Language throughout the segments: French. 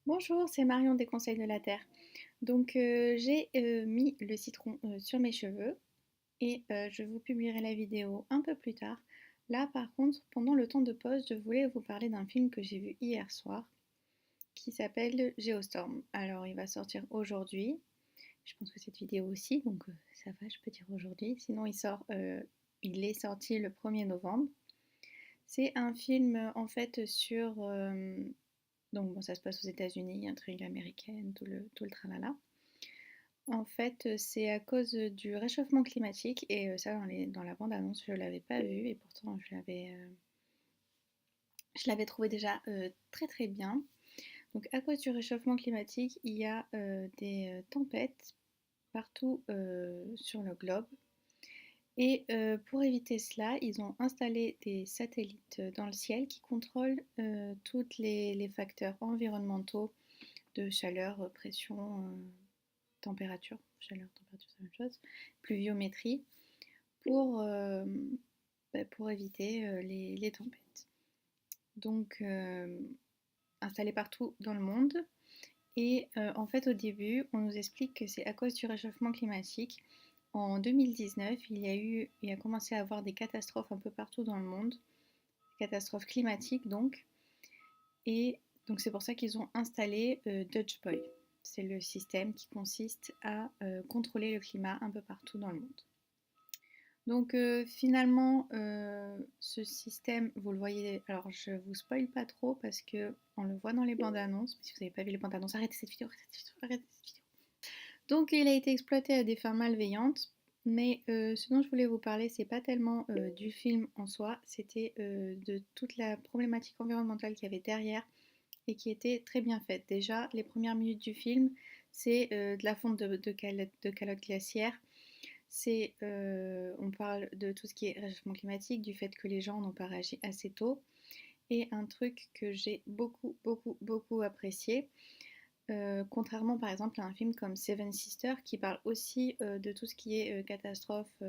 Bonjour, c'est Marion des Conseils de la Terre. J'ai mis le citron sur mes cheveux et je vous publierai la vidéo un peu plus tard. Là, par contre, pendant le temps de pause, je voulais vous parler d'un film que j'ai vu hier soir qui s'appelle Geostorm. Alors, il va sortir aujourd'hui. Je pense que cette vidéo aussi, donc ça va, je peux dire aujourd'hui. Sinon, il est sorti le 1er novembre. C'est un film en fait sur donc bon, ça se passe aux États-Unis, intrigue américaine, tout le tralala. En fait, c'est à cause du réchauffement climatique et ça dans la bande-annonce, je ne l'avais pas vu et pourtant je l'avais trouvé déjà très très bien. Donc à cause du réchauffement climatique, il y a des tempêtes partout sur le globe. Et pour éviter cela, ils ont installé des satellites dans le ciel qui contrôlent tous les facteurs environnementaux de chaleur, pression, température. Chaleur, température, c'est la même chose. Pluviométrie pour, pour éviter les tempêtes. Donc, installé partout dans le monde. Et en fait, au début, on nous explique que c'est à cause du réchauffement climatique. En 2019, il a commencé à avoir des catastrophes un peu partout dans le monde, catastrophes climatiques donc. Et donc c'est pour ça qu'ils ont installé Dutch Boy. C'est le système qui consiste à contrôler le climat un peu partout dans le monde. Donc finalement, ce système, vous le voyez, alors je vous spoil pas trop parce que on le voit dans les bandes annonces. Si vous n'avez pas vu les bandes annonces, arrêtez cette vidéo, arrêtez cette vidéo, arrêtez cette vidéo. Donc il a été exploité à des fins malveillantes, mais ce dont je voulais vous parler, c'est pas tellement du film en soi, c'était de toute la problématique environnementale qu'il y avait derrière et qui était très bien faite. Déjà, les premières minutes du film, c'est de la fonte de calottes glaciaires. On parle de tout ce qui est réchauffement climatique, du fait que les gens n'ont pas réagi assez tôt. Et un truc que j'ai beaucoup, beaucoup, beaucoup apprécié, contrairement par exemple à un film comme Seven Sisters qui parle aussi de tout ce qui est catastrophe,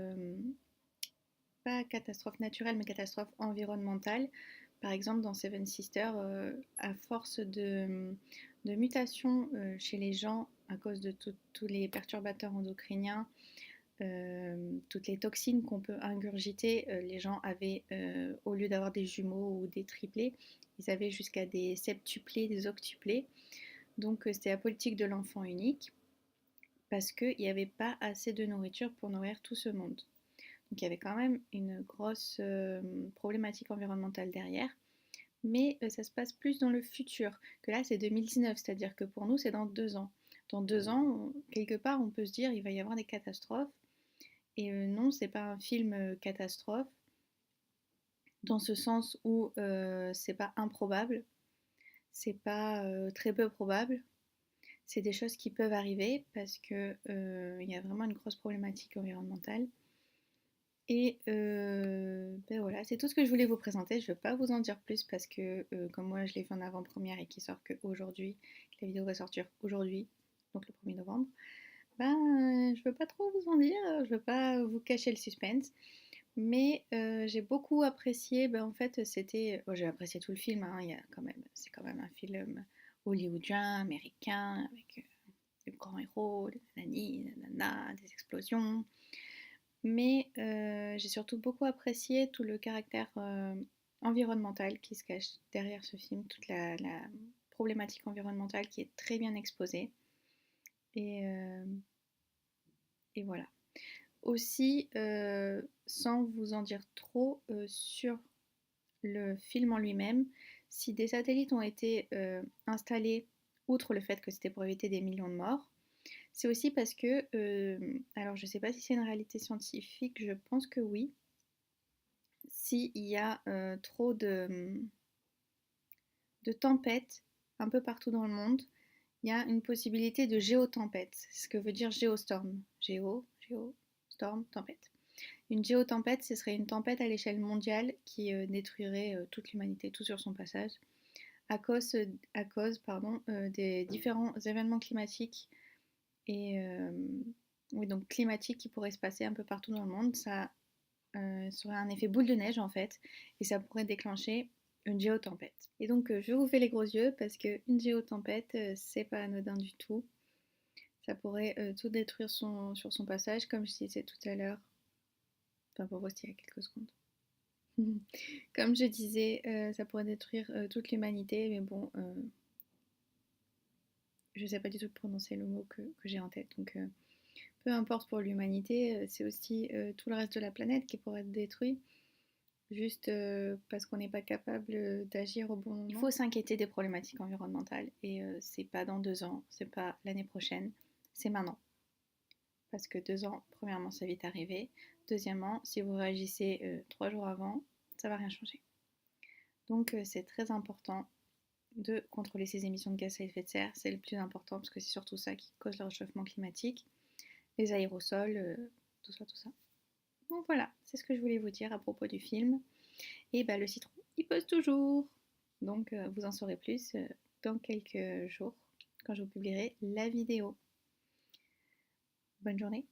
pas catastrophe naturelle, mais catastrophe environnementale. Par exemple, dans Seven Sisters, à force de mutations chez les gens à cause de tous les perturbateurs endocriniens, toutes les toxines qu'on peut ingurgiter, les gens avaient, au lieu d'avoir des jumeaux ou des triplés, ils avaient jusqu'à des septuplés, des octuplés. Donc c'était la politique de l'enfant unique parce qu'il n'y avait pas assez de nourriture pour nourrir tout ce monde. Donc il y avait quand même une grosse problématique environnementale derrière. Mais ça se passe plus dans le futur, que là c'est 2019, c'est-à-dire que pour nous c'est dans 2 ans. Dans 2 ans, quelque part on peut se dire il va y avoir des catastrophes. Et non, c'est pas un film catastrophe, dans ce sens où c'est pas improbable, c'est pas très peu probable. C'est des choses qui peuvent arriver parce que il y a vraiment une grosse problématique environnementale. Et ben voilà, c'est tout ce que je voulais vous présenter. Je ne veux pas vous en dire plus parce que comme moi je l'ai fait en avant-première et qu'il sort qu'aujourd'hui, la vidéo va sortir aujourd'hui, donc le 1er novembre, ben je veux pas trop vous en dire, je veux pas vous cacher le suspense. Mais j'ai beaucoup apprécié, ben en fait j'ai apprécié tout le film, hein, c'est quand même un film hollywoodien, américain, avec des grands héros, des nanani, des nanas, des explosions. Mais j'ai surtout beaucoup apprécié tout le caractère environnemental qui se cache derrière ce film, toute la problématique environnementale qui est très bien exposée. Et, euh, et voilà. Aussi, sans vous en dire trop sur le film en lui-même, si des satellites ont été installés, outre le fait que c'était pour éviter des millions de morts, c'est aussi parce que, alors je ne sais pas si c'est une réalité scientifique, je pense que oui, s'il y a trop de tempêtes un peu partout dans le monde, il y a une possibilité de géotempête, c'est ce que veut dire géostorm. Storm, tempête. Une géotempête, ce serait une tempête à l'échelle mondiale qui détruirait toute l'humanité, tout sur son passage, à cause des différents événements climatiques et oui, donc climatiques qui pourraient se passer un peu partout dans le monde. Ça serait un effet boule de neige en fait, et ça pourrait déclencher une géotempête. Et donc je vous fais les gros yeux parce qu'une géotempête, c'est pas anodin du tout. Ça pourrait tout détruire sur son passage, comme je disais tout à l'heure. Enfin, pour vous, c'était il y a quelques secondes. Comme je disais, ça pourrait détruire toute l'humanité, mais bon, je sais pas du tout prononcer le mot que j'ai en tête. Donc, peu importe pour l'humanité, c'est aussi tout le reste de la planète qui pourrait être détruit, juste parce qu'on n'est pas capable d'agir au bon moment. Il faut s'inquiéter des problématiques environnementales, et c'est pas dans 2 ans, c'est pas l'année prochaine, c'est maintenant. Parce que 2 ans, premièrement, ça va vite arriver. Deuxièmement, si vous réagissez 3 jours avant, ça va rien changer. Donc c'est très important de contrôler ces émissions de gaz à effet de serre. C'est le plus important parce que c'est surtout ça qui cause le réchauffement climatique. Les aérosols, tout ça, tout ça. Donc voilà, c'est ce que je voulais vous dire à propos du film. Et bah le citron, il pose toujours. Donc vous en saurez plus dans quelques jours quand je vous publierai la vidéo. Bonne journée.